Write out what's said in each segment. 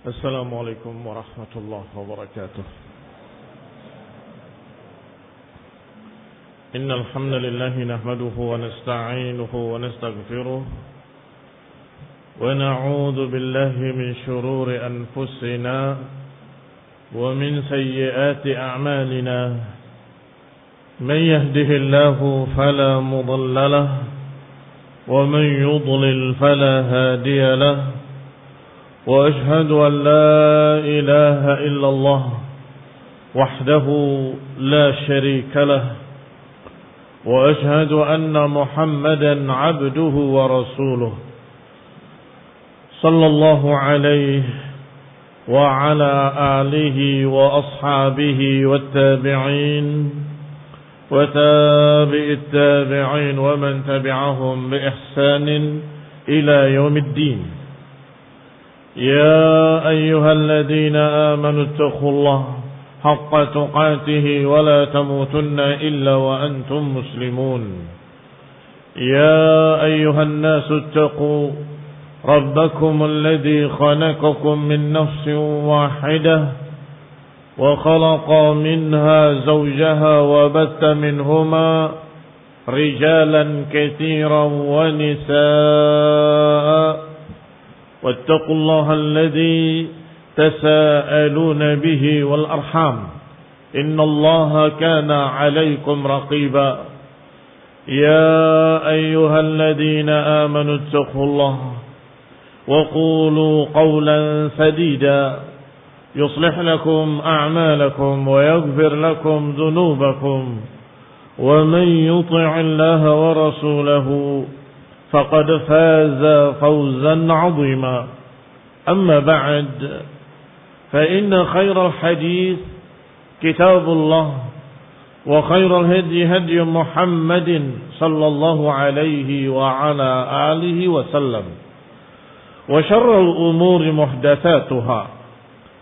السلام عليكم ورحمة الله وبركاته. إن الحمد لله نحمده ونستعينه ونستغفره ونعوذ بالله من شرور أنفسنا ومن سيئات أعمالنا. من يهده الله فلا مضل له ومن يضلل فلا هادي له. وأشهد أن لا إله إلا الله وحده لا شريك له. وأشهد أن محمدا عبده ورسوله صلى الله عليه وعلى آله وأصحابه والتابعين وتابع التابعين ومن تبعهم بإحسان إلى يوم الدين. يا أيها الذين آمنوا اتقوا الله حق تقاته ولا تموتن إلا وأنتم مسلمون. يا أيها الناس اتقوا ربكم الذي خلقكم من نفس واحدة وخلق منها زوجها وبث منهما رجالا كثيرا ونساء واتقوا الله الذي تساءلون به والأرحام إن الله كان عليكم رقيبا. يا أيها الذين آمنوا اتقوا الله وقولوا قولا سديدا يصلح لكم أعمالكم ويغفر لكم ذنوبكم ومن يطع الله ورسوله فقد فاز فوزا عظيما. أما بعد فإن خير الحديث كتاب الله وخير الهدي هدي محمد صلى الله عليه وعلى آله وسلم وشر الأمور محدثاتها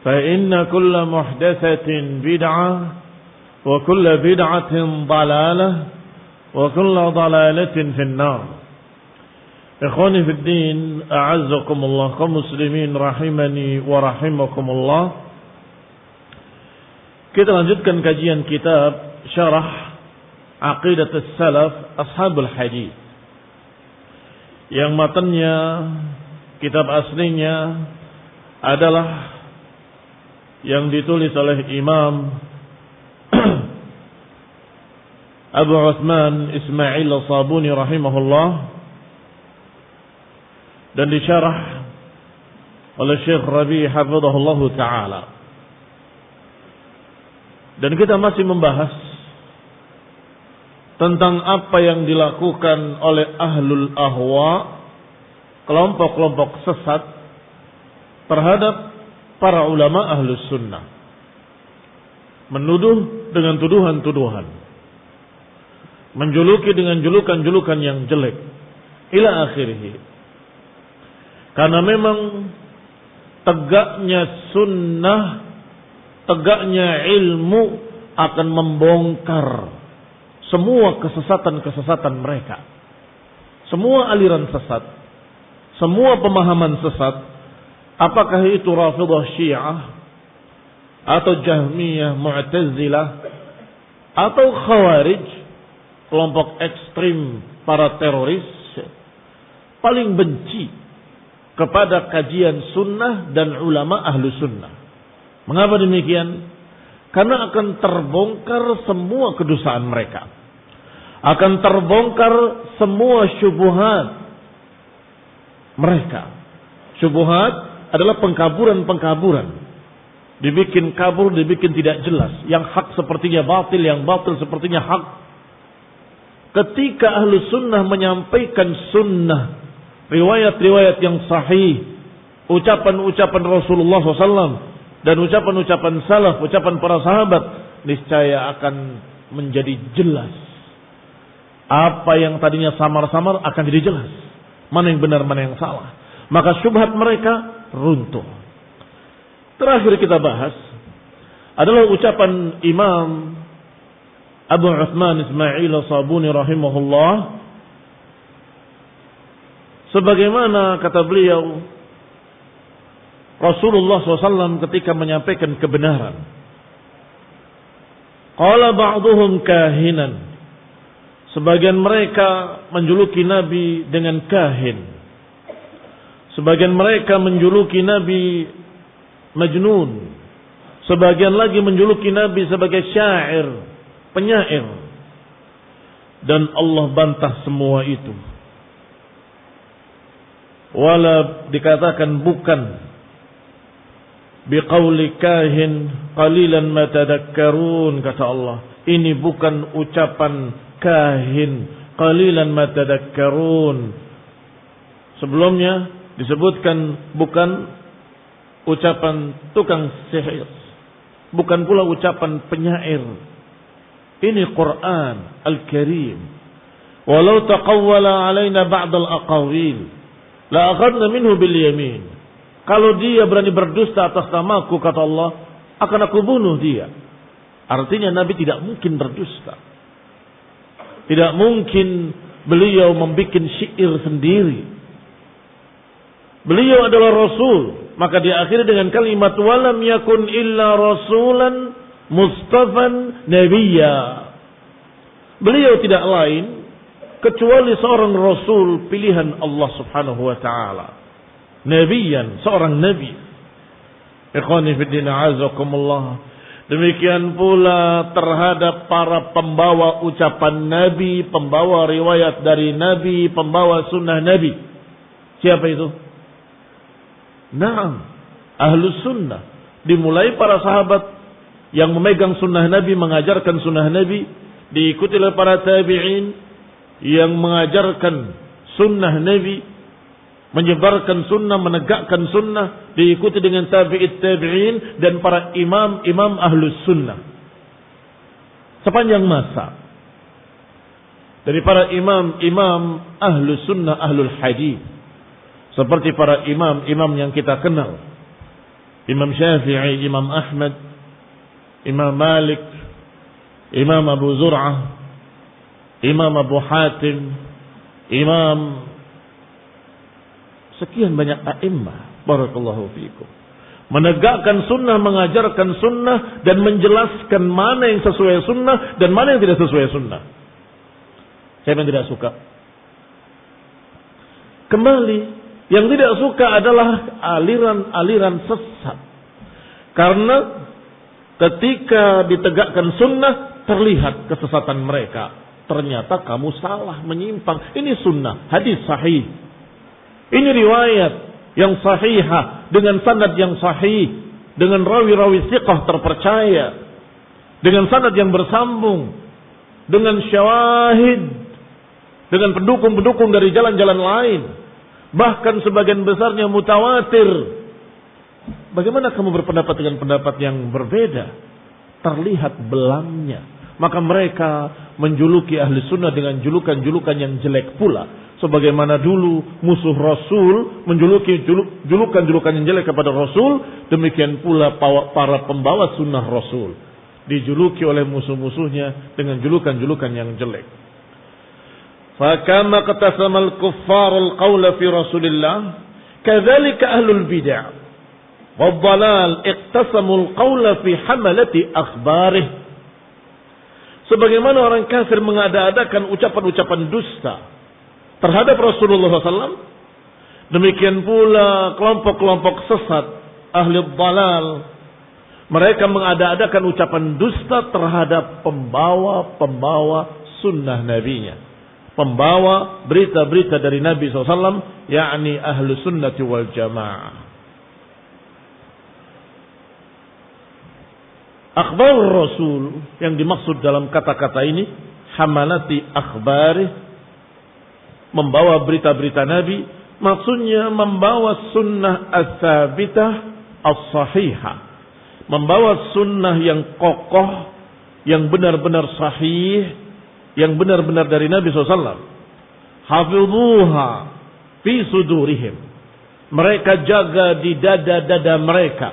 فإن كل محدثة بدعة وكل بدعة ضلالة وكل ضلالة في النار. Ikhwani fid din, a'azzakumullah, kaum muslimin rahimani wa rahimakumullah. Kita lanjutkan kajian kitab Syarah Aqidatus Salaf Ashabul Hadis, yang matanya kitab aslinya adalah yang ditulis oleh Imam Abu Uthman Ismail As-Sabuni rahimahullah dan disyarah oleh Syekh Rabi' hafizahullah ta'ala. Dan kita masih membahas tentang apa yang dilakukan oleh ahlul ahwa, kelompok-kelompok sesat, terhadap para ulama ahlus sunnah. Menuduh dengan tuduhan-tuduhan, menjuluki dengan julukan-julukan yang jelek, ila akhirih. Karena memang tegaknya sunnah, tegaknya ilmu akan membongkar semua kesesatan-kesesatan mereka. Semua aliran sesat, semua pemahaman sesat, apakah itu Rafidah Syiah atau Jahmiyah Mu'tazilah atau Khawarij, kelompok ekstrim para teroris, paling benci kepada kajian sunnah dan ulama ahlu sunnah. Mengapa demikian? Karena akan terbongkar semua kedustaan mereka, akan terbongkar semua syubhat mereka. Syubhat adalah pengkaburan-pengkaburan, dibikin kabur, dibikin tidak jelas, yang hak sepertinya batil, yang batil sepertinya hak. Ketika ahlu sunnah menyampaikan sunnah, riwayat-riwayat yang sahih, ucapan-ucapan Rasulullah SAW dan ucapan-ucapan salaf, ucapan para sahabat, niscaya akan menjadi jelas. Apa yang tadinya samar-samar akan jadi jelas. Mana yang benar, mana yang salah. Maka syubhat mereka runtuh. Terakhir kita bahas adalah ucapan Imam Abu Uthman Ismail As-Sabuni rahimahullah, sebagaimana kata beliau, Rasulullah SAW ketika menyampaikan kebenaran. Qala ba'duhum kahinan. Sebagian mereka menjuluki Nabi dengan kahin. Sebagian mereka menjuluki Nabi majnun. Sebagian lagi menjuluki Nabi sebagai syair, penyair. Dan Allah bantah semua itu. Wala dikatakan bukan biqauli kahin qalilan ma tadakkarun, kata Allah. Ini bukan ucapan kahin qalilan ma tadakkarun. Sebelumnya disebutkan bukan ucapan tukang sihir, bukan pula ucapan penyair. Ini Quran Al-Karim. Walau taqawwala alaina ba'd al-aqawil la akhadna minhu bil yamin. Kalau dia berani berdusta atas namaku, kata Allah, akan aku bunuh dia. Artinya Nabi tidak mungkin berdusta. Tidak mungkin beliau membuat syair sendiri. Beliau adalah Rasul. Maka diakhiri dengan kalimat walam yakun illa rasulan mustafan nabiyya. Beliau tidak lain kecuali seorang Rasul pilihan Allah Subhanahu wa ta'ala. Nabiyan, seorang Nabi. Ikhwani fiddin a'azakumullah. Demikian pula terhadap para pembawa ucapan Nabi, pembawa riwayat dari Nabi, pembawa sunnah Nabi. Siapa itu? Naam, ahlus sunnah. Dimulai para sahabat yang memegang sunnah Nabi, mengajarkan sunnah Nabi, diikuti oleh para tabi'in yang mengajarkan sunnah Nabi, menyebarkan sunnah, menegakkan sunnah, diikuti dengan tabi'it tabi'in dan para imam-imam ahlus sunnah sepanjang masa. Dari para imam-imam ahlus sunnah, ahlul hadis, seperti para imam-imam yang kita kenal, Imam Syafi'i, Imam Ahmad, Imam Malik, Imam Abu Zur'ah, Imam Abu Hatim, Imam sekian banyak a'immah. Barakallahu fiikum. Menegakkan sunnah, mengajarkan sunnah, dan menjelaskan mana yang sesuai sunnah dan mana yang tidak sesuai sunnah. Siapa yang tidak suka? Kembali, yang tidak suka adalah aliran-aliran sesat. Karena ketika ditegakkan sunnah, terlihat kesesatan mereka. Ternyata kamu salah, menyimpang. Ini sunnah, hadis sahih. Ini riwayat yang sahihah, dengan sanad yang sahih, dengan rawi-rawi thiqah terpercaya, dengan sanad yang bersambung, dengan syawahid, dengan pendukung-pendukung dari jalan-jalan lain, bahkan sebagian besarnya mutawatir. Bagaimana kamu berpendapat dengan pendapat yang berbeda? Terlihat belangnya. Maka mereka menjuluki ahli sunnah dengan julukan-julukan yang jelek pula. Sebagaimana dulu musuh Rasul menjuluki julukan-julukan yang jelek kepada Rasul, demikian pula para pembawa sunnah Rasul dijuluki oleh musuh-musuhnya dengan julukan-julukan yang jelek. Fakama qatasamal kuffarul qawla fi Rasulillah, kadzalika ahlul bid'ah wad dhalal iqtasamul qawla fi hamalati akhbarih. Sebagaimana orang kafir mengada-adakan ucapan-ucapan dusta terhadap Rasulullah SAW, demikian pula kelompok-kelompok sesat ahli dhalal, mereka mengada-adakan ucapan dusta terhadap pembawa-pembawa sunnah nabinya, pembawa berita-berita dari Nabi SAW, yakni ahlu sunnati wal jamaah. Akhbar Rasul yang dimaksud dalam kata-kata ini, hamalati akhbarih, membawa berita-berita Nabi, maksudnya membawa sunnah as-sabitah as-sahihah, membawa sunnah yang kokoh, yang benar-benar sahih, yang benar-benar dari Nabi SAW. Hafidhuha fi sudurihim, mereka jaga di dada-dada mereka.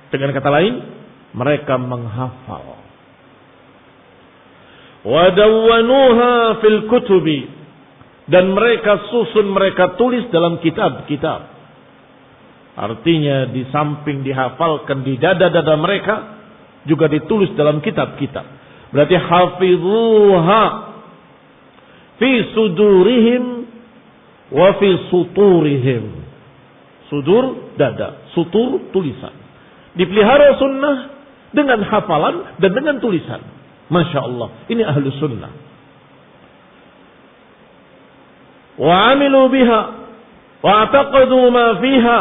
Dengan kata lain, mereka menghafal. Wadawwanuha fil kutubi, dan mereka susun, mereka tulis dalam kitab-kitab. Artinya di samping dihafalkan di dada-dada mereka, juga ditulis dalam kitab-kitab. Berarti hafizuha fi sudurihim wa fi suturihim. Sudur dada, sutur tulisan. Dipelihara sunnah dengan hafalan dan dengan tulisan. Masya Allah, ini ahlu sunnah. Wa amilu biha wa ataqadu ma fiha.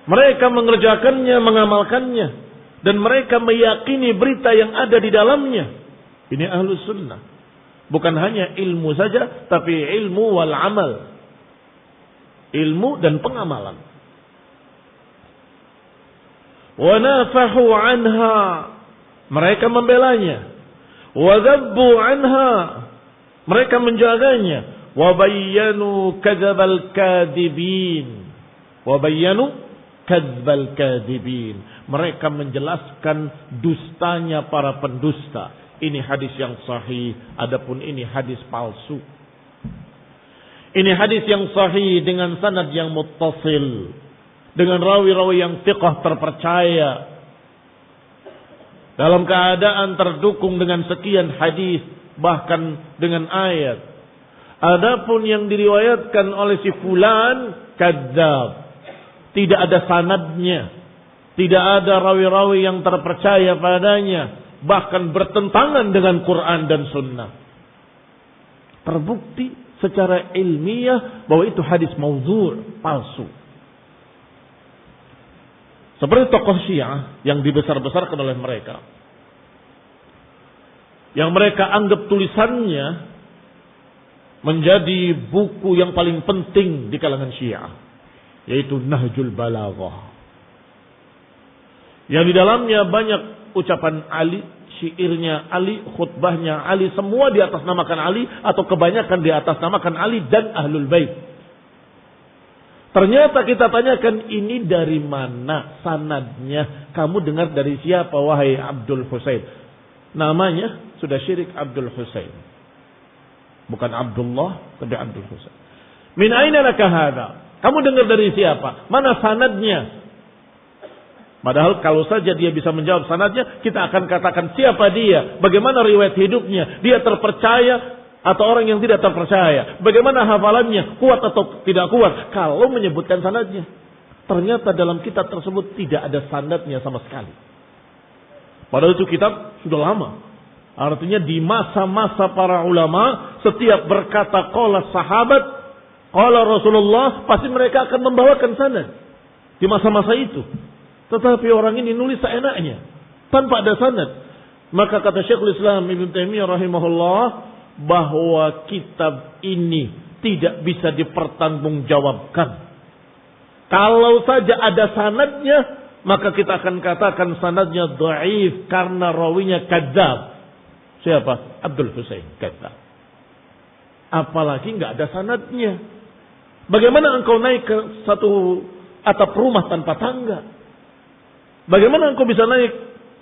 Mereka mengerjakannya, mengamalkannya, dan mereka meyakini berita yang ada di dalamnya. Ini ahlu sunnah. Bukan hanya ilmu saja, tapi ilmu wal amal. Ilmu dan pengamalan. Wa nafahu anha. Mereka membelanya. Wa dzabbu anha. Mereka menjaganya. Wa bayyanu kadzabal kadibin. Wa bayyanu kadzbal kadibin. Mereka menjelaskan dustanya para pendusta. Ini hadis yang sahih, adapun ini hadis palsu. Ini hadis yang sahih dengan sanad yang muttasil, dengan rawi-rawi yang thiqah terpercaya, dalam keadaan terdukung dengan sekian hadis, bahkan dengan ayat. Adapun yang diriwayatkan oleh si fulan kadzab, tidak ada sanadnya, tidak ada rawi-rawi yang terpercaya padanya, bahkan bertentangan dengan Quran dan Sunnah. Terbukti secara ilmiah bahwa itu hadis maudhu', palsu. Seperti tokoh Syiah yang dibesar-besarkan oleh mereka, yang mereka anggap tulisannya menjadi buku yang paling penting di kalangan Syiah, yaitu Nahjul Balaghah, yang di dalamnya banyak ucapan Ali, syairnya Ali, khutbahnya Ali, semua di atas namakan Ali atau kebanyakan di atas namakan Ali dan Ahlul Bait. Ternyata kita tanyakan, ini dari mana sanadnya? Kamu dengar dari siapa wahai Abdul Husain? Namanya sudah syirik, Abdul Husain. Bukan Abdullah, tapi Abdul Husain. Min aina laka hadza? Kamu dengar dari siapa? Mana sanadnya? Padahal kalau saja dia bisa menjawab sanadnya, kita akan katakan siapa dia, bagaimana riwayat hidupnya, dia terpercaya atau orang yang tidak terpercaya, bagaimana hafalannya, kuat atau tidak kuat, kalau menyebutkan sanadnya. Ternyata dalam kitab tersebut tidak ada sanadnya sama sekali. Padahal itu kitab sudah lama. Artinya di masa-masa para ulama, setiap berkata qala sahabat, qala Rasulullah, pasti mereka akan membawakan sanad di masa-masa itu. Tetapi orang ini nulis seenaknya, tanpa ada sanad. Maka kata Syekhul Islam Ibn Taimiyah rahimahullah, bahwa kitab ini tidak bisa dipertanggungjawabkan. Kalau saja ada sanadnya, maka kita akan katakan sanadnya dhaif karena rawinya kadzab. Siapa? Abdul Husain kadzab. Apalagi enggak ada sanadnya. Bagaimana engkau naik ke satu atap rumah tanpa tangga? Bagaimana engkau bisa naik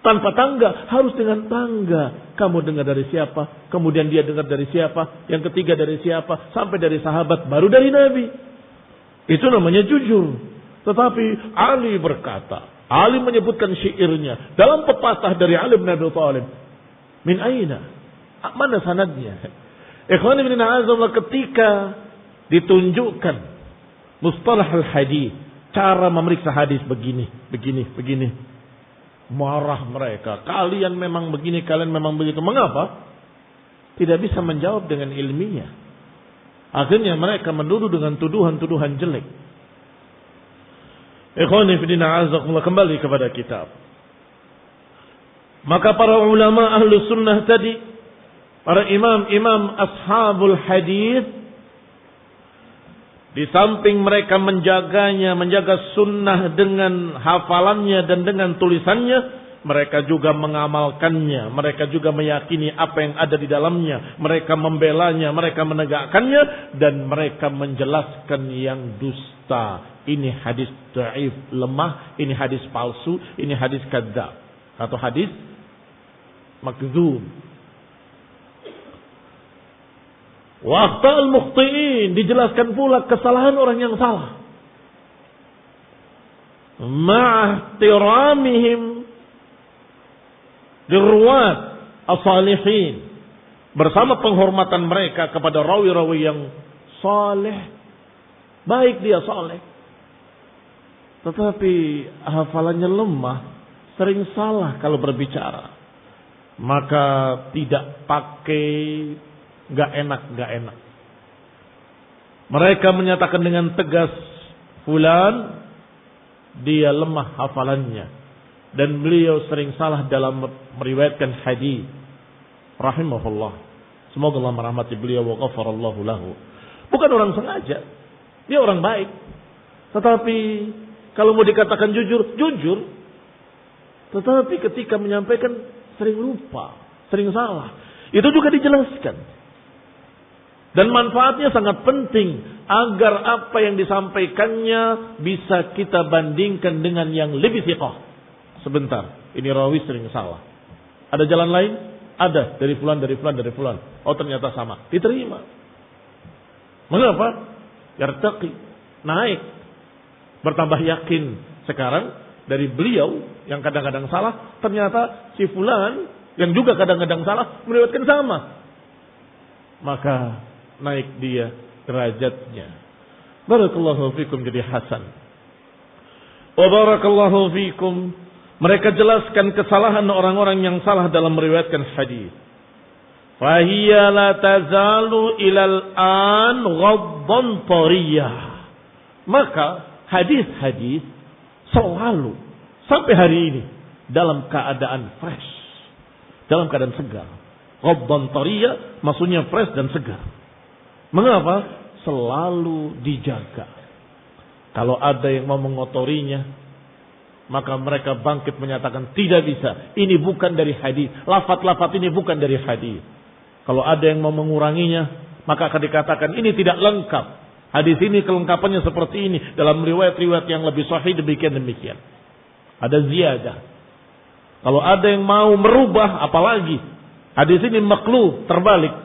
tanpa tangga? Harus dengan tangga. Kamu dengar dari siapa? Kemudian dia dengar dari siapa? Yang ketiga dari siapa? Sampai dari sahabat, baru dari Nabi. Itu namanya jujur. Tetapi Ali berkata, Ali menyebutkan syairnya dalam pepatah dari Ali bin Abi Thalib. Min aina? Mana sanadnya? Ikhwan ibn a'azallah, ketika ditunjukkan mustalah al-hadis, cara memeriksa hadis begini. Marah mereka. Kalian memang begini, kalian memang begitu. Mengapa? Tidak bisa menjawab dengan ilmiah. Akhirnya mereka menuduh dengan tuduhan-tuduhan jelek. Ikhwani fillah, azakumullah, kembali kepada kitab. Maka para ulama ahlu sunnah tadi, para imam-imam ashabul hadis, di samping mereka menjaganya, menjaga sunnah dengan hafalannya dan dengan tulisannya, mereka juga mengamalkannya. Mereka juga meyakini apa yang ada di dalamnya. Mereka membelanya, mereka menegakkannya, dan mereka menjelaskan yang dusta. Ini hadis dhaif, lemah. Ini hadis palsu. Ini hadis kadzab atau hadis makdzub. Wa akhta'ul mukhti'in, dijelaskan pula kesalahan orang yang salah. ma'ihtiramihim lirruwat as-salihin, bersama penghormatan mereka kepada rawi-rawi yang saleh, baik dia saleh, tetapi hafalannya lemah, sering salah kalau berbicara, maka tidak pakai gak enak. Mereka menyatakan dengan tegas, fulan dia lemah hafalannya dan beliau sering salah dalam meriwayatkan hadis. Rahimahullah. Semoga Allah merahmati beliau wa ghafarallahu lahu. Bukan orang sengaja, dia orang baik. Tetapi kalau mau dikatakan jujur. Tetapi ketika menyampaikan sering lupa, sering salah. Itu juga dijelaskan. Dan manfaatnya sangat penting agar apa yang disampaikannya bisa kita bandingkan dengan yang lebih thiqah. Sebentar, ini rawi sering salah. Ada jalan lain? Ada, dari fulan. Oh ternyata sama, diterima. Mengapa? Yartaqi, naik, bertambah yakin. Sekarang dari beliau yang kadang-kadang salah, ternyata si fulan yang juga kadang-kadang salah meriwayatkan sama. Maka naik dia derajatnya. Barakallahu fikum, jadi hasan. Wa barakallahu fikum. Mereka jelaskan kesalahan orang-orang yang salah dalam meriwayatkan hadis. Fahiya la tazalu ilal an ghaddan tariyah. Maka hadis-hadis selalu sampai hari ini dalam keadaan fresh, dalam keadaan segar. Ghaddan tariyah maksudnya fresh dan segar. Mengapa? Selalu dijaga. Kalau ada yang mau mengotorinya, maka mereka bangkit menyatakan tidak bisa. Ini bukan dari hadis. Lafaz-lafaz ini bukan dari hadis. Kalau ada yang mau menguranginya, maka akan dikatakan ini tidak lengkap. Hadis ini kelengkapannya seperti ini. Dalam riwayat-riwayat yang lebih sahih demikian. Ada ziyadah. Kalau ada yang mau merubah, apalagi hadis ini maklub, terbalik.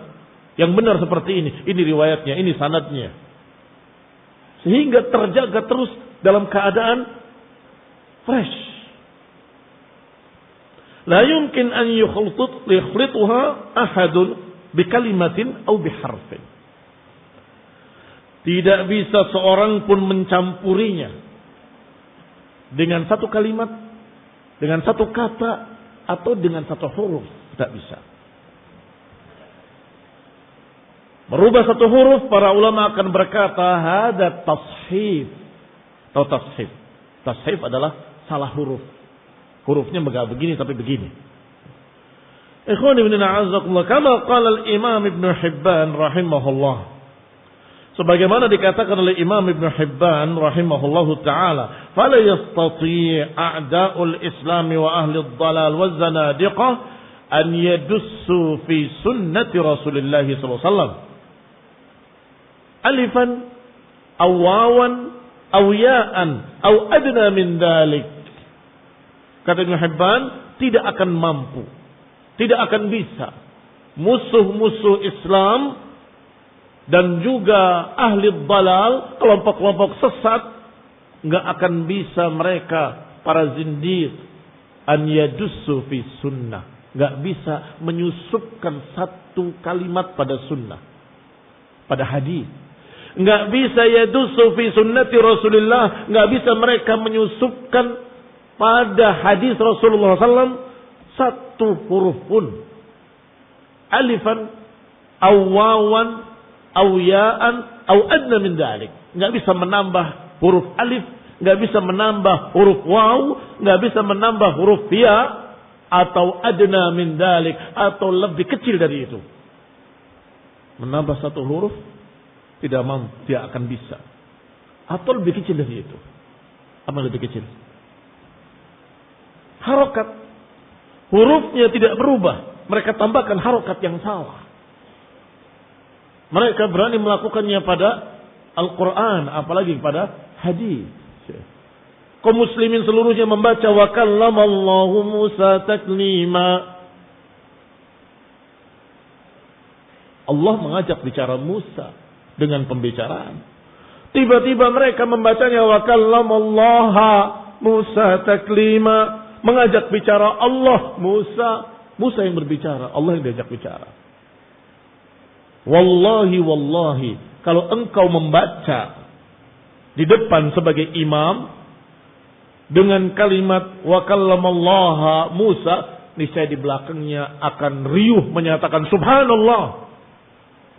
Yang benar seperti ini. Ini riwayatnya, ini sanadnya. Sehingga terjaga terus dalam keadaan fresh. La yumkin an yukhlituha ahadun bikalimatin atau biharfin. Tidak bisa seorang pun mencampurinya dengan satu kalimat, dengan satu kata, atau dengan satu huruf. Tidak bisa. Merubah satu huruf, para ulama akan berkata hada tashif atau tashif. Tashif adalah salah huruf. Hurufnya enggak begini tapi begini. Ikhwani ibn a'azzakumullah, kama qala al-Imam Ibn Hibban rahimahullah. Sebagaimana dikatakan oleh Imam Ibn Hibban rahimahullahu taala, fala yastati' a'da'ul Islam wa ahli ad-dhalal wa zanadiqah an yadussu fi sunnati Rasulullah sallallahu alaihi wasallam. Alifan aw wawan aw ya'an aw adna min dhalik. Kata Ibn Hibban, tidak akan mampu, tidak akan bisa musuh-musuh Islam dan juga ahli dhalal, kelompok-kelompok sesat, enggak akan bisa mereka para zindiq an yadussu fi sunnah, enggak bisa menyusupkan satu kalimat pada sunnah, pada hadis. Enggak bisa yadussu fi sunnati Rasulullah, enggak bisa mereka menyusupkan pada hadis Rasulullah SAW satu huruf pun. Alifan aw wawan aw ya'an aw adna min dzalik. Enggak bisa menambah huruf alif, enggak bisa menambah huruf waw, enggak bisa menambah huruf ya, atau adna min dzalik, atau lebih kecil dari itu. Menambah satu huruf tidak mampu, tidak akan bisa. Atau lebih kecil dari itu. Apa lebih kecil? Harokat. Hurufnya tidak berubah. Mereka tambahkan harokat yang salah. Mereka berani melakukannya pada Al-Quran, apalagi pada hadis. Kaum muslimin seluruhnya membaca wa kallamallahu Musa taklima. Allah mengajak bicara Musa dengan pembicaraan. Tiba-tiba mereka membacanya wa kallamallaha Musa taklima. Mengajak bicara Allah, Musa yang berbicara, Allah yang diajak bicara. Wallahi, kalau engkau membaca di depan sebagai imam dengan kalimat wa kallamallaha Musa, niscaya di belakangnya akan riuh menyatakan subhanallah.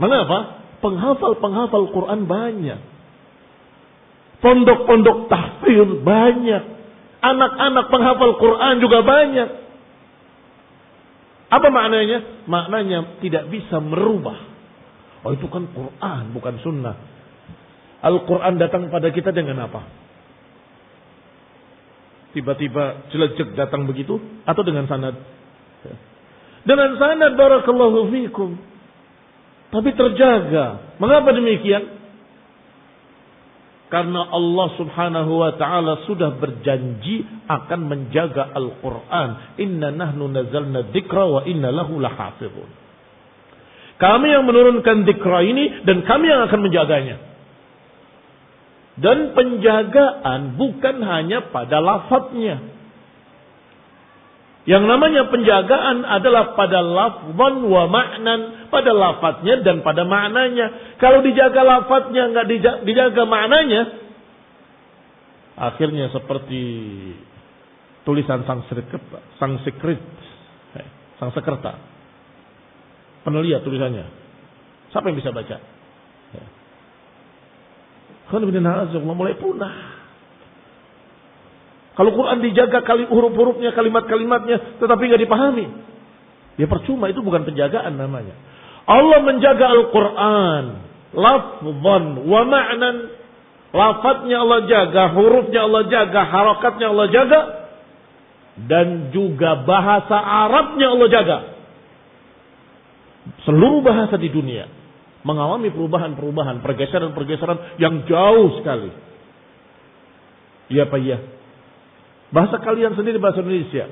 Mengapa? Penghafal Quran banyak. Pondok-pondok tahfidz banyak. Anak-anak penghafal Quran juga banyak. Apa maknanya? Maknanya tidak bisa merubah. Oh, itu kan Quran, bukan sunnah. Al-Quran datang pada kita dengan apa? Tiba-tiba jelajah datang begitu? Atau dengan sanad? Dengan sanad, barakallahu fikum. Tapi terjaga. Mengapa demikian? Karena Allah subhanahu wa ta'ala sudah berjanji akan menjaga Al-Quran. Inna nahnu nazalna dzikra wa inna lahu lahafizun. Kami yang menurunkan dzikra ini dan kami yang akan menjaganya. Dan penjagaan bukan hanya pada lafadznya. Yang namanya penjagaan adalah pada lafzan wa ma'nan, pada lafadznya dan pada maknanya. Kalau dijaga lafadznya, enggak dijaga maknanya, akhirnya seperti tulisan Sanskerta. Pernah lihat tulisannya? Siapa yang bisa baca? Mulai punah. Kalau Quran dijaga huruf-hurufnya, kalimat-kalimatnya, tetapi nggak dipahami, ya percuma, itu bukan penjagaan namanya. Allah menjaga Al-Quran, lafzan wa ma'nan, lafadznya Allah jaga, hurufnya Allah jaga, harakatnya Allah jaga, dan juga bahasa Arabnya Allah jaga. Seluruh bahasa di dunia mengalami perubahan-perubahan, pergeseran-pergeseran yang jauh sekali. Iya Pak, iya. Bahasa kalian sendiri bahasa Indonesia.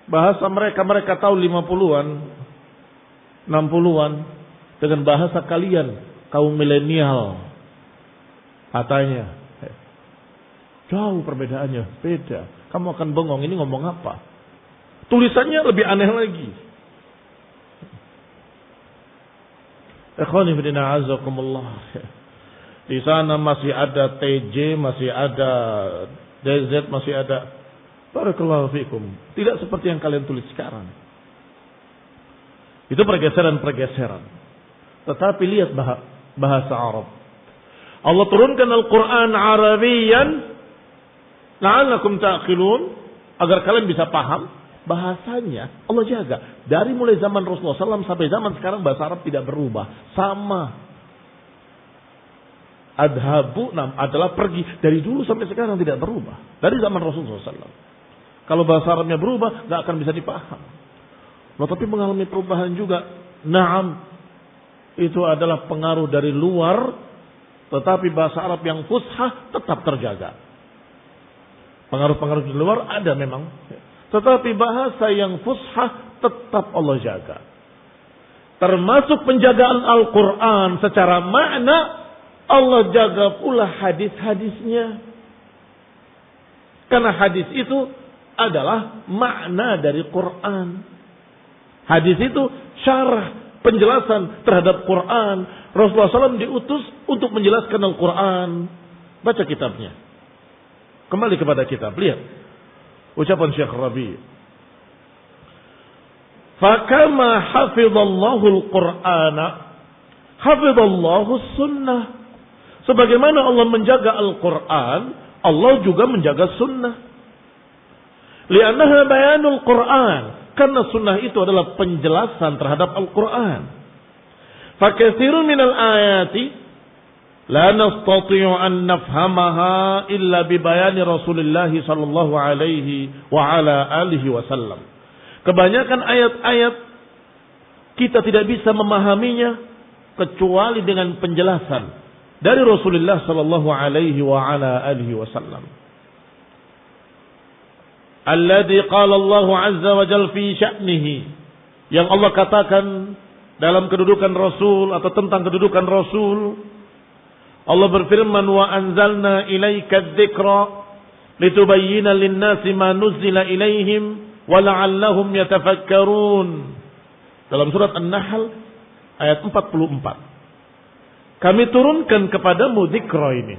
Bahasa mereka tahu 50-an, 60-an. Dengan bahasa kalian, kaum milenial. Katanya. Jauh perbedaannya, beda. Kamu akan bengong, ini ngomong apa? Tulisannya lebih aneh lagi. Ikhwani fillah azakumullah. Di sana masih ada TJ, masih ada DZ, masih ada. Barakallahu fikum. Tidak seperti yang kalian tulis sekarang. Itu pergeseran-pergeseran. Tetapi lihat bahasa Arab. Allah turunkan Al-Quran Arabiyan la'allakum ta'qilun, agar kalian bisa paham. Bahasanya Allah jaga. Dari mulai zaman Rasulullah SAW sampai zaman sekarang bahasa Arab tidak berubah. Sama. Adhabu adalah pergi. Dari dulu sampai sekarang tidak berubah. Dari zaman Rasulullah SAW. Kalau bahasa Arabnya berubah, gak akan bisa dipaham. Tapi mengalami perubahan juga. Naam. Itu adalah pengaruh dari luar. Tetapi bahasa Arab yang fushah tetap terjaga. Pengaruh-pengaruh dari luar ada memang. Tetapi bahasa yang fushah tetap Allah jaga. Termasuk penjagaan Al-Quran secara makna, Allah jaga pula hadis-hadisnya. Karena hadis itu adalah makna dari Quran. Hadis itu syarah, penjelasan terhadap Quran. Rasulullah SAW diutus untuk menjelaskan Al-Quran. Baca kitabnya. Kembali kepada kitab. Lihat ucapan Syekh Rabi. Fakama hafidhallahu al-Qur'ana hafidhallahu sunnah. Sebagaimana Allah menjaga Al-Quran, Allah juga menjaga sunnah. Li'annaha bayanul Quran. Karena sunnah itu adalah penjelasan terhadap Al-Quran. Fakatsirun minal ayati la nastati'u an nafhamaha illa bibayani Rasulullah sallallahu alaihi wa ala alihi wasallam. Kebanyakan ayat-ayat kita tidak bisa memahaminya kecuali dengan penjelasan dari Rasulullah sallallahu alaihi wa ala alihi wasallam. Alladzi qala Allah azza wa jalla fi sya'nihi, yang Allah katakan dalam kedudukan Rasul atau tentang kedudukan Rasul. Allah berfirman, wa anzalna ilaika dzikra, litubayyina lin-nasi ma nuzila ilaihim wa la'allahum yatafakkarun. Dalam surat An-Nahl ayat 44. Kami turunkan kepadamu dzikra ini.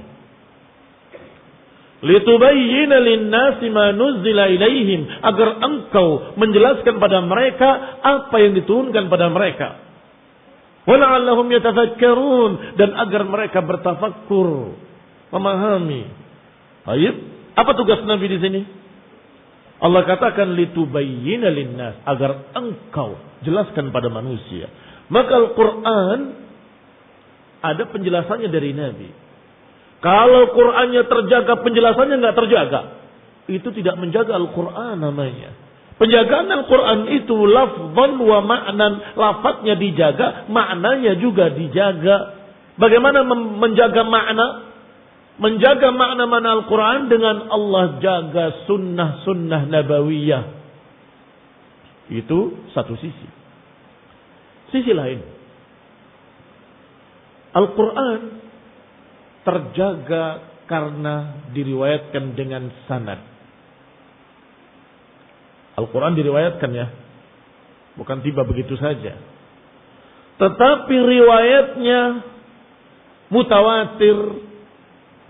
Litubayyina lin-nasi ma nuzila ilaihim, agar engkau menjelaskan pada mereka apa yang diturunkan pada mereka. Wa la'allahum yatafakkarun, dan agar mereka bertafakkur, memahami. Baik, apa tugas Nabi di sini? Allah katakan litubayyina lin-nas, agar engkau jelaskan pada manusia. Maka Al-Qur'an ada penjelasannya dari Nabi. Kalau Qur'annya terjaga, penjelasannya enggak terjaga, itu tidak menjaga Al-Qur'an namanya. Penjagaan Al-Quran itu lafzan wa ma'nan. Lafadznya dijaga, maknanya juga dijaga. Bagaimana menjaga makna? Menjaga makna-makna Al-Quran dengan Allah jaga sunnah-sunnah nabawiyah. Itu satu sisi. Sisi lain, Al-Quran terjaga karena diriwayatkan dengan sanad. Al-Quran diriwayatkan ya, bukan tiba begitu saja. Tetapi riwayatnya mutawatir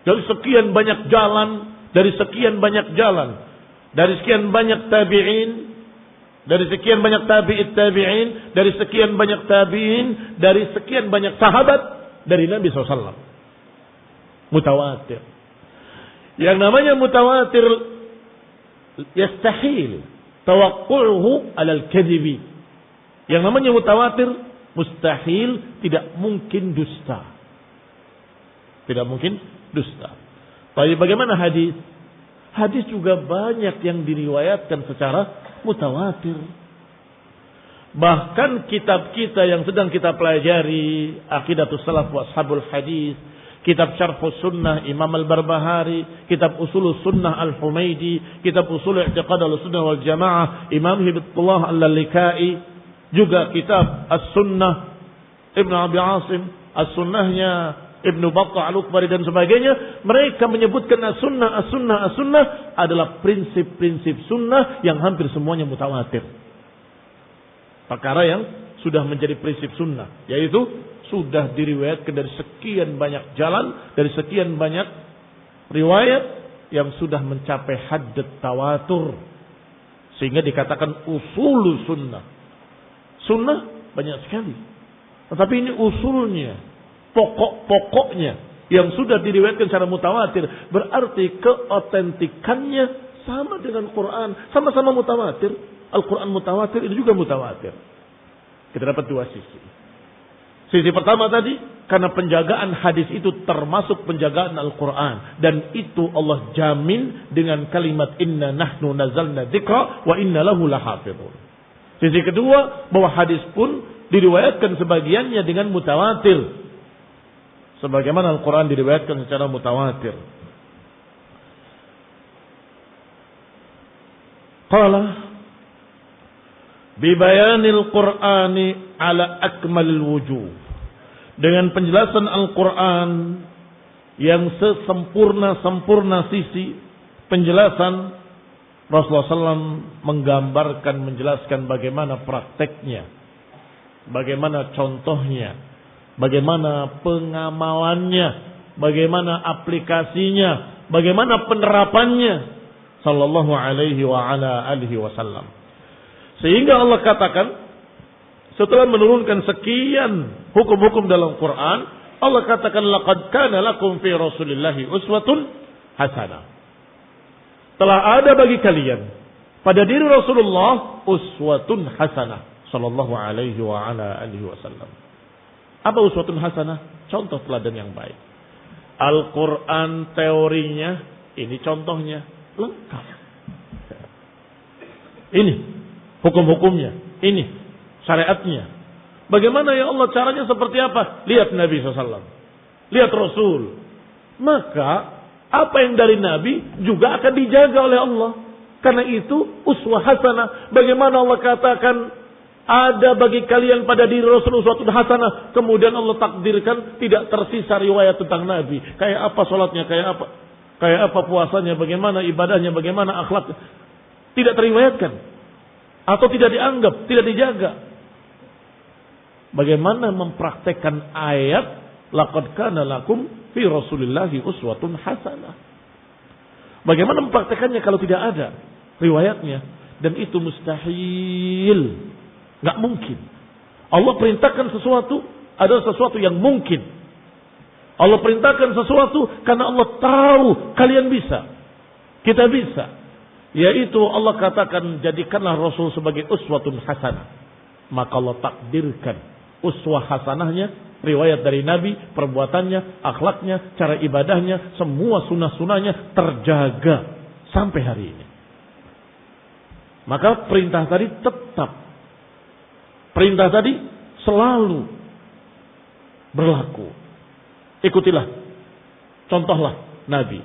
dari sekian banyak jalan, dari sekian banyak jalan, dari sekian banyak tabi'in, dari sekian banyak tabi'it tabi'in, dari sekian banyak tabi'in, dari sekian banyak sahabat, dari Nabi SAW. Mutawatir. Yang namanya mutawatir yastahil tawaqqu'uhu 'alal kadhibi. Yang namanya mutawatir mustahil, tidak mungkin dusta. Tidak mungkin dusta. Tapi bagaimana hadis? Hadis juga banyak yang diriwayatkan secara mutawatir. Bahkan kitab kita yang sedang kita pelajari, Aqidatus Salaf wa Ashabul Hadis, kitab Syarhus Sunnah Imam Al-Barbahari, kitab Usulus Sunnah Al-Humaidi, kitab Usul I'tiqad Al-Sunnah wal Jamaah Imam Hibbatullah Al-Lalikai, juga kitab As-Sunnah Ibn Abi Asim, As-Sunnahnya Ibn Battah Al-Ukbari dan sebagainya. Mereka menyebutkan As-Sunnah, As-Sunnah, As-Sunnah adalah prinsip-prinsip sunnah yang hampir semuanya mutawatir. Perkara yang sudah menjadi prinsip sunnah, yaitu sudah diriwayatkan dari sekian banyak jalan, dari sekian banyak riwayat yang sudah mencapai hadd tawatur, sehingga dikatakan usul sunnah. Sunnah banyak sekali, tetapi ini usulnya, pokok-pokoknya yang sudah diriwayatkan secara mutawatir, berarti keotentikannya sama dengan Quran, sama-sama mutawatir. Al-Quran mutawatir, ini juga mutawatir. Kita dapat dua sisi. Sisi pertama tadi, karena penjagaan hadis itu termasuk penjagaan Al-Quran. Dan itu Allah jamin dengan kalimat inna nahnu nazalna dzikra wa inna lahu lahafidhun. Sisi kedua, bahwa hadis pun diriwayatkan sebagiannya dengan mutawatir, sebagaimana Al-Quran diriwayatkan secara mutawatir. Qala bibayanil Qur'ani ala akmalil wujuh, dengan penjelasan Al-Quran yang sesempurna-sempurna sisi penjelasan, Rasulullah SAW menggambarkan, menjelaskan bagaimana prakteknya, bagaimana contohnya, bagaimana pengamalannya, bagaimana aplikasinya, bagaimana penerapannya, sallallahu alaihi wa ala alihi wasallam. Sehingga Allah katakan, setelah menurunkan sekian hukum-hukum dalam Quran, Allah katakan laqad kana lakum fi Rasulillahi uswatun hasanah. Telah ada bagi kalian pada diri Rasulullah uswatun hasanah sallallahu alaihi wa ala alihi wasallam. Apa uswatun hasanah? Contoh teladan yang baik. Al-Quran teorinya, ini contohnya lengkap. Ini hukum-hukumnya, ini syariatnya. Bagaimana ya Allah, caranya seperti apa? Lihat Nabi SAW, lihat Rasul. Maka apa yang dari Nabi juga akan dijaga oleh Allah. Karena itu uswah hasanah. Bagaimana Allah katakan ada bagi kalian pada diri Rasul uswatun hasanah, kemudian Allah takdirkan tidak tersisa riwayat tentang Nabi. Kayak apa sholatnya, kayak apa. Kayak apa puasanya, bagaimana ibadahnya, bagaimana akhlak. Tidak teriwayatkan. Atau tidak dianggap, tidak dijaga. Bagaimana mempraktekkan ayat laqad kana lakum fi Rasulillahi uswatun hasanah. Bagaimana mempraktekannya kalau tidak ada riwayatnya? Dan itu mustahil. Nggak mungkin. Allah perintahkan sesuatu adalah sesuatu yang mungkin. Allah perintahkan sesuatu karena Allah tahu kalian bisa. Kita bisa. Yaitu Allah katakan jadikanlah Rasul sebagai uswatun hasanah. Maka Allah takdirkan uswah hasanahnya, riwayat dari Nabi, perbuatannya, akhlaknya, cara ibadahnya, semua sunnah-sunnahnya terjaga sampai hari ini. Maka perintah tadi tetap. Perintah tadi selalu berlaku. Ikutilah. Contohlah Nabi.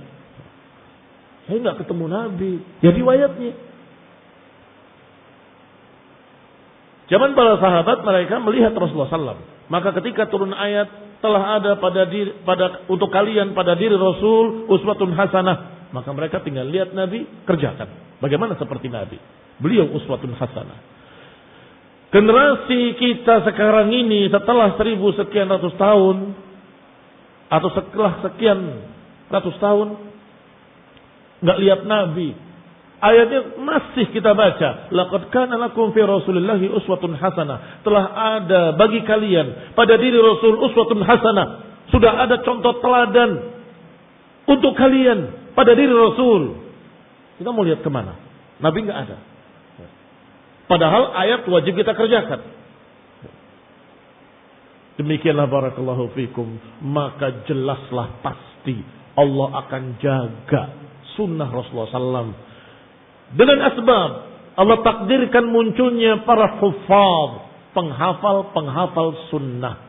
Saya nggak ketemu Nabi. Ya riwayatnya. Zaman para sahabat mereka melihat Rasulullah SAW. Maka ketika turun ayat telah ada untuk kalian pada diri Rasul uswatun hasanah. Maka mereka tinggal lihat Nabi, kerjakan. Bagaimana seperti Nabi. Beliau uswatun hasanah. Generasi kita sekarang ini setelah 1000 sekian ratus tahun atau setelah sekian ratus tahun nggak lihat Nabi. Ayatnya masih kita baca. Laqad kana lakum fi Rasulillahi uswatun hasanah. Telah ada bagi kalian pada diri Rasul uswatun hasanah. Sudah ada contoh teladan untuk kalian pada diri Rasul. Kita mau lihat kemana? Nabi nggak ada. Padahal ayat wajib kita kerjakan. Demikianlah barakallahu fikum. Maka jelaslah pasti Allah akan jaga sunnah Rasulullah SAW. Dengan asbab Allah takdirkan munculnya para huffaz, penghafal sunnah.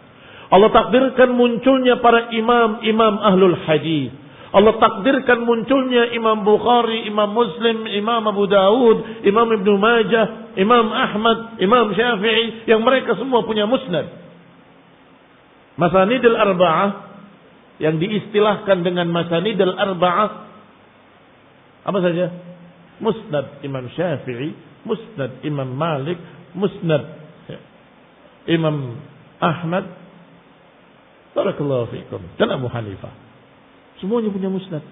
Allah takdirkan munculnya para imam ahlul hadis. Allah takdirkan munculnya Imam Bukhari, Imam Muslim, Imam Abu Dawud, Imam Ibnu Majah, Imam Ahmad, Imam Syafi'i, yang mereka semua punya musnad. Masanidul Arba'ah yang diistilahkan dengan Masanidul Arba'ah apa saja? Musnad Imam Syafi'i, Musnad Imam Malik, Musnad Imam Ahmad, barakallahu fikum, dan Abu Hanifah. Semuanya punya musnad.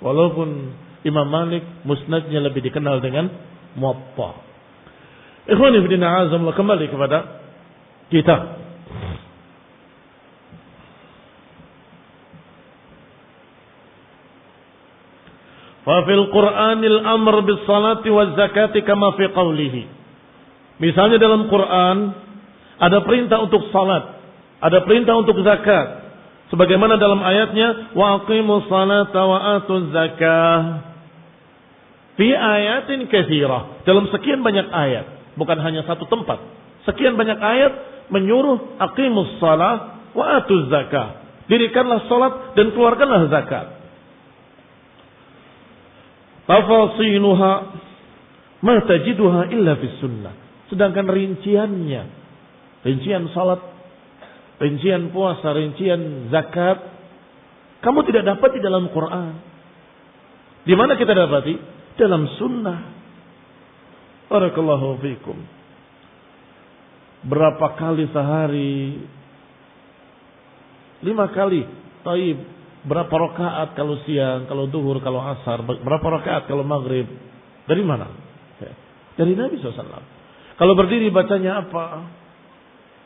Walaupun Imam Malik musnadnya lebih dikenal dengan Muwatta. Ikhwani fillah azamullah, kembali kepada kita. Fa fil Qur'anil amr bis salati waz zakati kama fi qawlihi. Misalnya dalam Quran ada perintah untuk salat, ada perintah untuk zakat. Sebagaimana dalam ayatnya wa aqimus salata wa atuz zakah. Fi ayatin katsirah. Dalam sekian banyak ayat, bukan hanya satu tempat. Sekian banyak ayat menyuruh aqimus salah wa atuz zakah. Dirikanlah salat dan keluarkanlah zakat. Tafasiluha ma tajiduha illa fis sunnah. Sedangkan rinciannya, rincian salat, rincian puasa, rincian zakat, kamu tidak dapat di dalam Quran. Di mana kita dapati? Dalam sunnah. Barakallahu fikum. Berapa kali sehari? 5 kali. Taib. Berapa rakaat kalau siang, kalau duhur, kalau asar? Berapa rakaat kalau maghrib? Dari mana? Dari Nabi SAW. Kalau berdiri bacanya apa?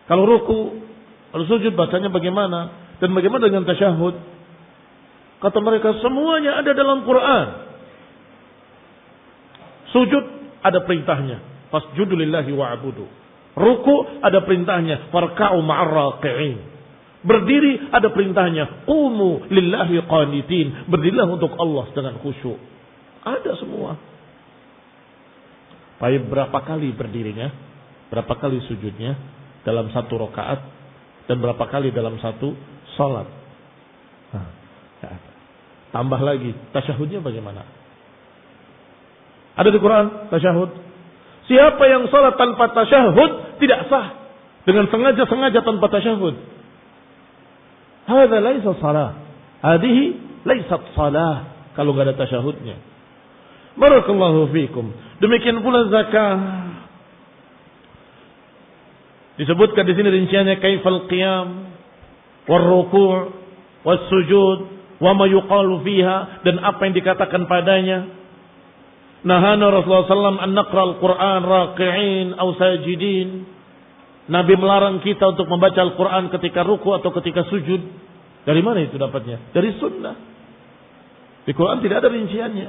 Kalau ruku, kalau sujud bacanya bagaimana? Dan bagaimana dengan tasyahud? Kata mereka semuanya ada dalam Quran. Sujud ada perintahnya. Fasjudu lillahi wa'budu. Ruku ada perintahnya. Farka'u ma'ar raqi'in. Berdiri ada perintahnya. Qumu lillahi qanitin. Berdirilah untuk Allah dengan khusyuk. Ada semua. Baik, berapa kali berdirinya? Berapa kali sujudnya? Dalam satu rakaat. Dan berapa kali dalam satu salat. Tambah lagi, tasyahudnya bagaimana? Ada di Quran tasyahud. Siapa yang salat tanpa tasyahud tidak sah. Dengan sengaja-sengaja tanpa tasyahud. Hadza laisa salah. Hadhihi laisat salah. kalau nggak ada tasyahudnya. Barakallahu fikum. Demikian pula zakah. Disebutkan di sini rinciannya kaifal qiyam, war ruku', was sujud, wa ma yuqalu fiha, dan apa yang dikatakan padanya. Nahana Rasulullah SAW an naqra'al Qur'an raqi'in aw sajidin. Nabi melarang kita untuk membaca Al-Quran ketika ruku atau ketika sujud. Dari mana itu dapatnya? Dari sunnah. Di Quran tidak ada rinciannya.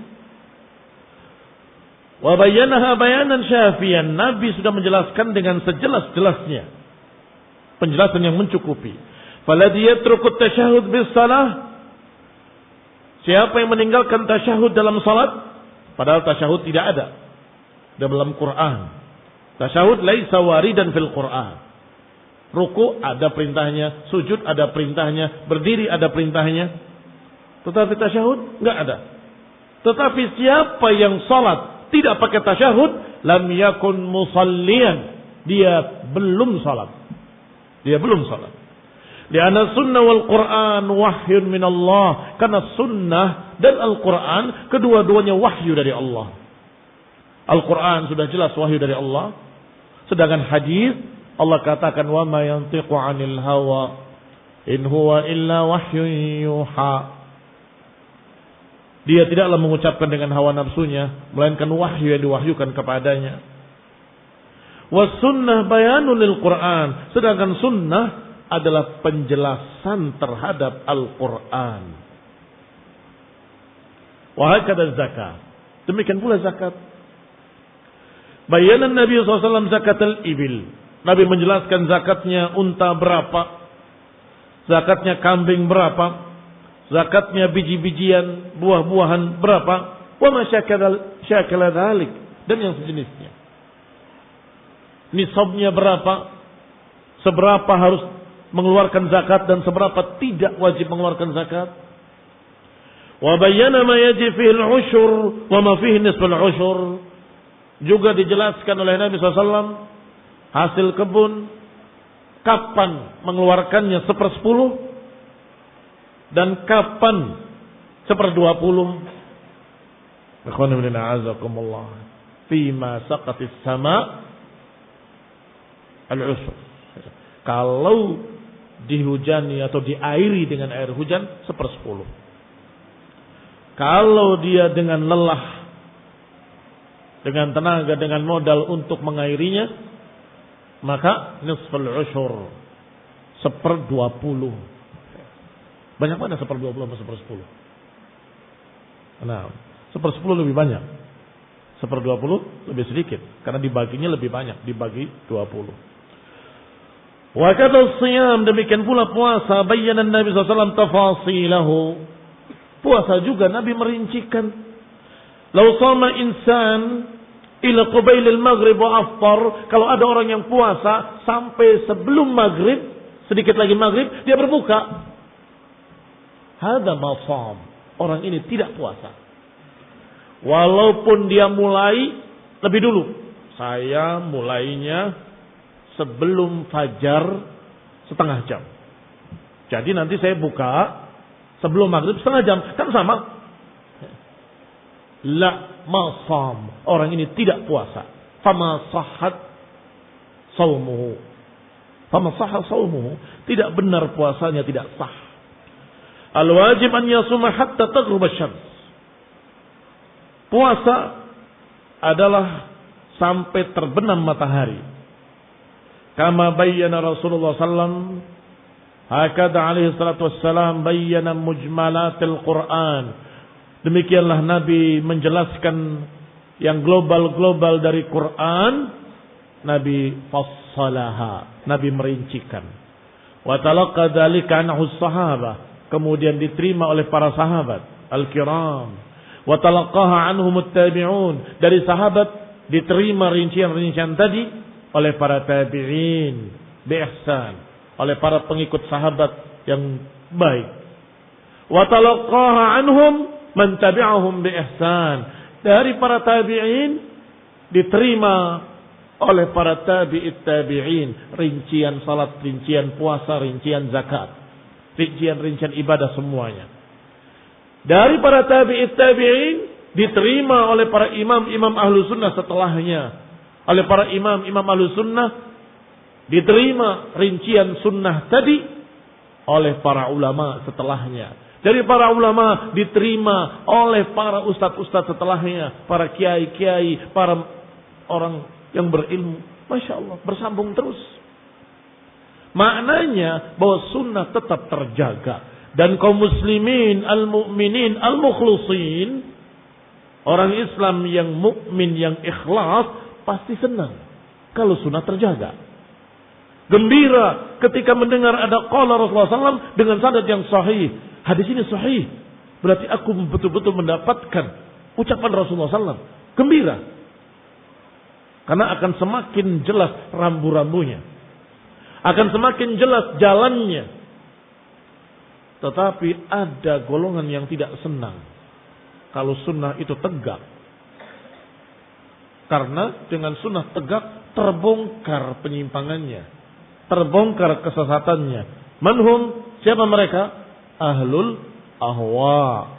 Wa bayyanaha bayanan syafiyan. Nabi sudah menjelaskan dengan sejelas-jelasnya. Penjelasan yang mencukupi. Faladhi yatrukut tasyahud bis salah. Siapa yang meninggalkan tasyahud dalam salat, padahal tasyahud tidak ada dalam Quran. Tasyahud laisa waridan fil Quran. Ruku ada perintahnya, sujud ada perintahnya, berdiri ada perintahnya. Tetapi tasyahud enggak ada. Tetapi siapa yang salat tidak pakai tasyahud, lam yakun musalliyan. Dia belum salat. Dia belum salat. Lianna sunnah wal Quran wahyun min Allah. Karena sunnah dan Al-Quran kedua-duanya wahyu dari Allah. Al-Quran sudah jelas wahyu dari Allah. Sedangkan hadis Allah katakan wa ma yantiqu 'anil hawa in huwa illa wahyun yuha. Dia tidaklah mengucapkan dengan hawa nafsunya, melainkan wahyu yang diwahyukan kepadanya. Was sunnah bayanun lil Quran. Sedangkan sunnah adalah penjelasan terhadap Al-Quran. Wa hakadha zakat. Demikian pula zakat. Bayanan Nabi SAW zakat al-ibil. Nabi menjelaskan zakatnya unta berapa, zakatnya kambing berapa, zakatnya biji-bijian, buah-buahan berapa, wa ma syakala dzalik, dan yang sejenisnya. Nisabnya berapa, seberapa harus mengeluarkan zakat dan seberapa tidak wajib mengeluarkan zakat. Wa bayyana ma yajib fihi al-ushur wa ma fihi nisful ushur. Juga dijelaskan oleh Nabi SAW hasil kebun, kapan mengeluarkannya 1/10 dan kapan 1/20. Ikhwanuna a'azakumullah. Fima saqatis sama al-usr. Kalau dihujani atau diairi dengan air hujan 1/10. Kalau dia dengan lelah, dengan tenaga, dengan modal untuk mengairinya, maka nisful ushur 1/20. Banyak mana 1/20 sama 1/10? Nah, 1/10 lebih banyak, 1/20 lebih sedikit, karena dibaginya lebih banyak, dibagi 20. Wa kadza shiyam, demikian pula puasa. Bayyana Nabi SAW tafasilahu. Puasa juga Nabi merincikan. Lau sama insan ila qabailil maghrib wa aftar. Kalau ada orang yang puasa sampai sebelum maghrib, sedikit lagi maghrib, dia berbuka. Hada ma sham. Orang ini tidak puasa. Walaupun dia mulai lebih dulu. Saya mulainya sebelum fajar setengah jam. Jadi nanti saya buka sebelum maghrib setengah jam. Kan sama. La masam. Orang ini tidak puasa. Fama sahhat saumuhu. Fama sahhat saumuhu. Tidak benar puasanya, tidak sah. Al-wajib an yasuma hatta taghrub asy-syams. Puasa adalah sampai terbenam matahari. Kama bayyana Rasulullah sallallahu hakada alaihi salatu wassalam bayyana mujmalatil Qur'an. Demikianlah Nabi menjelaskan yang global-global dari Quran. Nabi fassalaha. Nabi merincikan. Wa talaqa dzalika anhu sahabah. Kemudian diterima oleh para sahabat al-kiram. Wa talaqaha anhum at-tabi'un. Dari sahabat diterima rincian-rincian tadi oleh para tabi'in bi ihsan, oleh para pengikut sahabat yang baik. Wa talaqaha anhum man tabi'ahum bi ihsan. Dari para tabi'in diterima oleh para tabi'it tabi'in, rincian salat, rincian puasa, rincian zakat, rincian-rincian ibadah semuanya. Dari para tabi'in, diterima oleh para imam-imam ahlu sunnah setelahnya. Oleh para imam-imam ahlu sunnah, diterima rincian sunnah tadi oleh para ulama setelahnya. Dari para ulama diterima oleh para ustadz-ustadz setelahnya, para kiai-kiai, para orang yang berilmu. Masya Allah, bersambung terus. Maknanya bahwa sunnah tetap terjaga. Dan kaum muslimin, al-mu'minin, al-mukhlusin, orang Islam yang mukmin, yang ikhlas, pasti senang kalau sunnah terjaga. Gembira ketika mendengar ada qala Rasulullah SAW dengan sanad yang sahih. Hadis ini sahih. Berarti aku betul-betul mendapatkan ucapan Rasulullah SAW. Gembira. Karena akan semakin jelas rambu-rambunya. Akan semakin jelas jalannya. Tetapi ada golongan yang tidak senang kalau sunnah itu tegak. Karena dengan sunnah tegak terbongkar penyimpangannya. Terbongkar kesesatannya. Manhum, siapa mereka? Ahlul ahwa,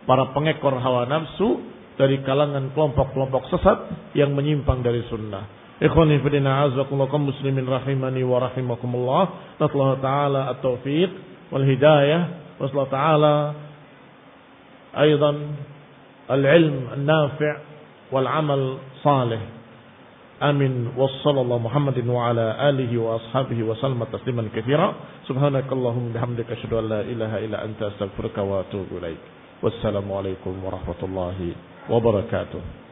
para pengekor hawa nafsu dari kalangan kelompok-kelompok sesat yang menyimpang dari sunnah. Ikhwani fillah, azakumullah muslimin rahimani wa rahimakumullah. Nasallahu taala at-taufiq wal hidayah, wa sallallahu taala aidan al-ilm an-nafi' wal amal salih. Amin. Wassallallahu Muhammadin wa ala alihi wa ashabihi wa sallama tasliman katsira. Subhanakallahumma bihamdika asyhadu an la ilaha illa anta astaghfiruka wa atubu ilaik. Wassalamu alaikum warahmatullahi wabarakatuh.